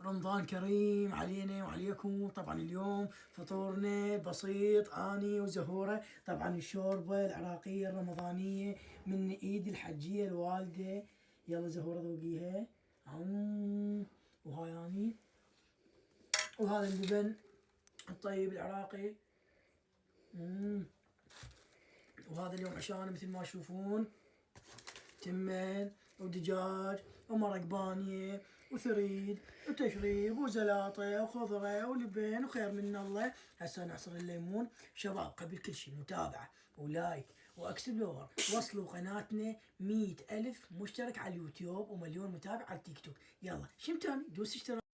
رمضان كريم علينا وعليكم. طبعا اليوم فطورنا بسيط اني وزهورة. طبعا الشوربة العراقية الرمضانية من ايد الحجية الوالدة. يلا زهورة ذوقيها. وهاي اني، وهذا اللبن الطيب العراقي. وهذا اليوم عشانه مثل ما تشوفون تمن ودجاج ومرق بانية وثريد وتشريب وزلاطة وخضرة ولبن وخير من الله. هسه نعصر الليمون. شباب قبل كل شيء متابعة ولايك واكسبلور. وصلوا قناتنا 100,000 مشترك على اليوتيوب ومليون متابع على التيك توك. يلا شمتاني دوس اشتراك.